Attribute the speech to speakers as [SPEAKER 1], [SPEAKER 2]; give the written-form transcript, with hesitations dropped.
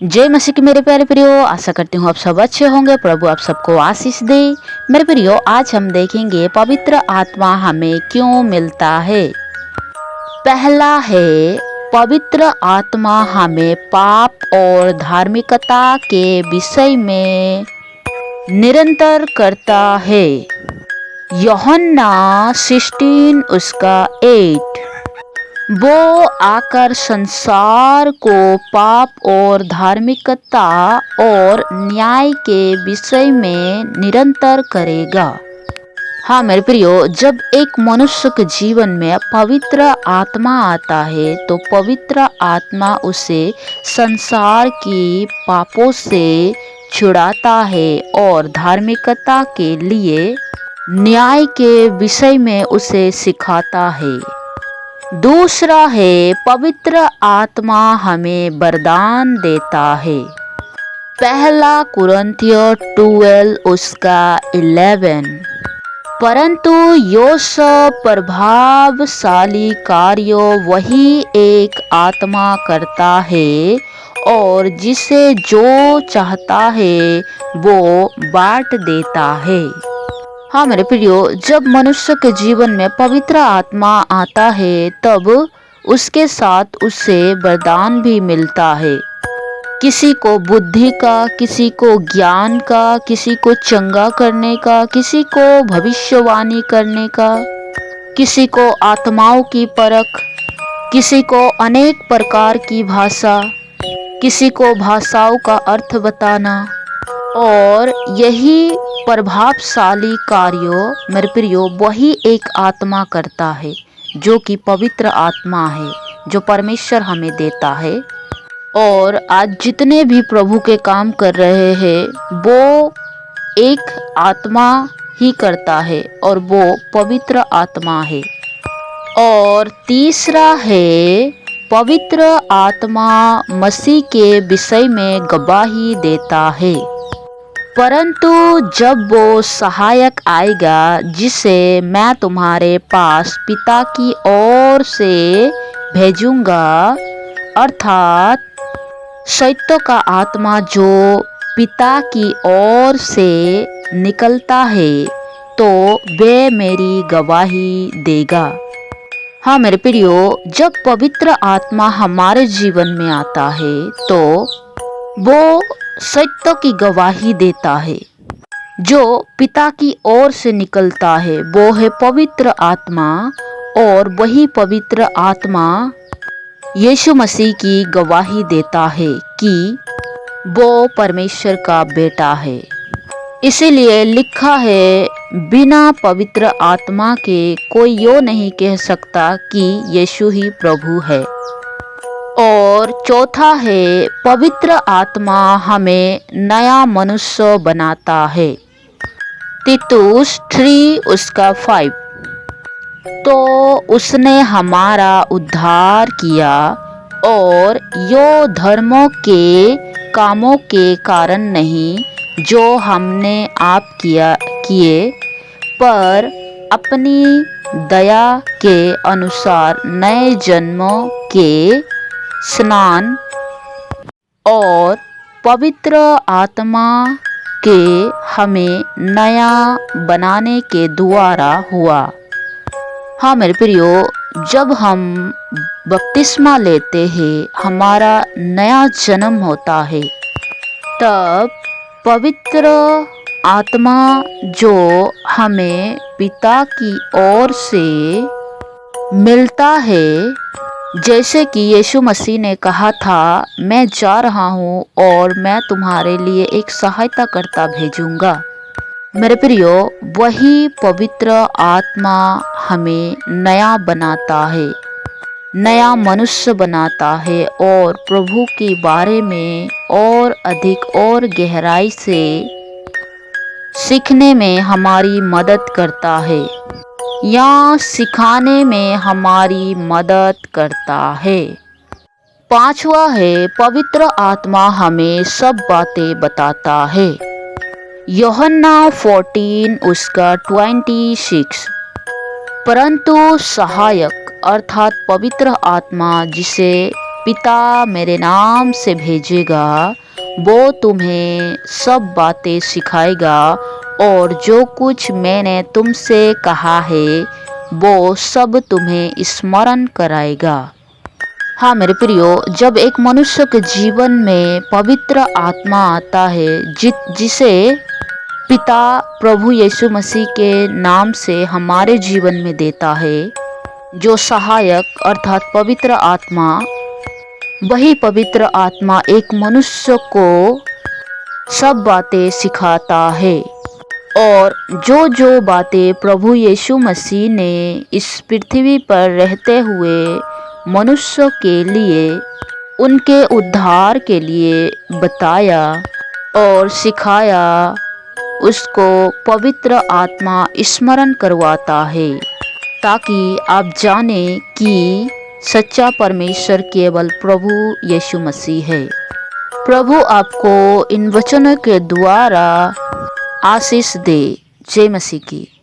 [SPEAKER 1] जय मसीह की मेरे प्यारे प्रियो, आशा करती हूँ आप सब अच्छे होंगे। प्रभु आप सबको आशीष दे। मेरे प्रियो, आज हम देखेंगे पवित्र आत्मा हमें क्यों मिलता है। पहला है, पवित्र आत्मा हमें पाप और धार्मिकता के विषय में निरंतर करता है। यूहन्ना 16 उसका 8। वो आकर संसार को पाप और धार्मिकता और न्याय के विषय में निरंतर करेगा। हाँ मेरे प्रियो, जब एक मनुष्य के जीवन में पवित्र आत्मा आता है तो पवित्र आत्मा उसे संसार की पापों से छुड़ाता है और धार्मिकता के लिए न्याय के विषय में उसे सिखाता है। दूसरा है, पवित्र आत्मा हमें वरदान देता है। पहला कुरिन्थियों 12 उसका 11। परंतु यो सब प्रभावशाली कार्यों वही एक आत्मा करता है और जिसे जो चाहता है वो बांट देता है। हाँ मेरे प्रियो, जब मनुष्य के जीवन में पवित्र आत्मा आता है तब उसके साथ उससे वरदान भी मिलता है। किसी को बुद्धि का, किसी को ज्ञान का, किसी को चंगा करने का, किसी को भविष्यवाणी करने का, किसी को आत्माओं की परख, किसी को अनेक प्रकार की भाषा, किसी को भाषाओं का अर्थ बताना। और यही प्रभावशाली कार्यों मेरे प्रियो वही एक आत्मा करता है जो कि पवित्र आत्मा है, जो परमेश्वर हमें देता है। और आज जितने भी प्रभु के काम कर रहे हैं वो एक आत्मा ही करता है और वो पवित्र आत्मा है। और तीसरा है, पवित्र आत्मा मसीह के विषय में गवाही देता है। परंतु जब वो सहायक आएगा जिसे मैं तुम्हारे पास पिता की ओर से भेजूंगा, अर्थात सत्य का आत्मा जो पिता की ओर से निकलता है, तो वे मेरी गवाही देगा। हाँ मेरे प्रियो, जब पवित्र आत्मा हमारे जीवन में आता है तो वो सत्य की गवाही देता है। जो पिता की ओर से निकलता है वो है पवित्र आत्मा, और वही पवित्र आत्मा यीशु मसीह की गवाही देता है कि वो परमेश्वर का बेटा है। इसीलिए लिखा है, बिना पवित्र आत्मा के कोई यो नहीं कह सकता कि यीशु ही प्रभु है। और चौथा है, पवित्र आत्मा हमें नया मनुष्य बनाता है। तीतुस 3 उसका 5। तो उसने हमारा उद्धार किया और यो धर्मों के कामों के कारण नहीं जो हमने आप किए, पर अपनी दया के अनुसार नए जन्मों के स्नान और पवित्र आत्मा के हमें नया बनाने के द्वारा हुआ। हाँ मेरे प्रियो, जब हम बपतिस्मा लेते हैं, हमारा नया जन्म होता है, तब पवित्र आत्मा जो हमें पिता की ओर से मिलता है, जैसे कि यीशु मसीह ने कहा था, मैं जा रहा हूँ और मैं तुम्हारे लिए एक सहायताकर्ता भेजूंगा। मेरे प्रियो, वही पवित्र आत्मा हमें नया बनाता है, नया मनुष्य बनाता है और प्रभु के बारे में और अधिक और गहराई से सीखने में हमारी मदद करता है या सिखाने में हमारी मदद करता है। पांचवा है, पवित्र आत्मा हमें सब बातें बताता है। यूहन्ना 14 उसका 26। परंतु सहायक अर्थात पवित्र आत्मा जिसे पिता मेरे नाम से भेजेगा, वो तुम्हें सब बातें सिखाएगा और जो कुछ मैंने तुमसे कहा है वो सब तुम्हें स्मरण कराएगा। हाँ मेरे प्रियो, जब एक मनुष्य के जीवन में पवित्र आत्मा आता है जिसे पिता प्रभु यीशु मसीह के नाम से हमारे जीवन में देता है, जो सहायक अर्थात पवित्र आत्मा, वही पवित्र आत्मा एक मनुष्य को सब बातें सिखाता है। और जो बातें प्रभु यीशु मसीह ने इस पृथ्वी पर रहते हुए मनुष्य के लिए, उनके उद्धार के लिए बताया और सिखाया, उसको पवित्र आत्मा स्मरण करवाता है, ताकि आप जाने कि सच्चा परमेश्वर केवल प्रभु यीशु मसीह है। प्रभु आपको इन वचनों के द्वारा आशीष दे। जय मसीह की।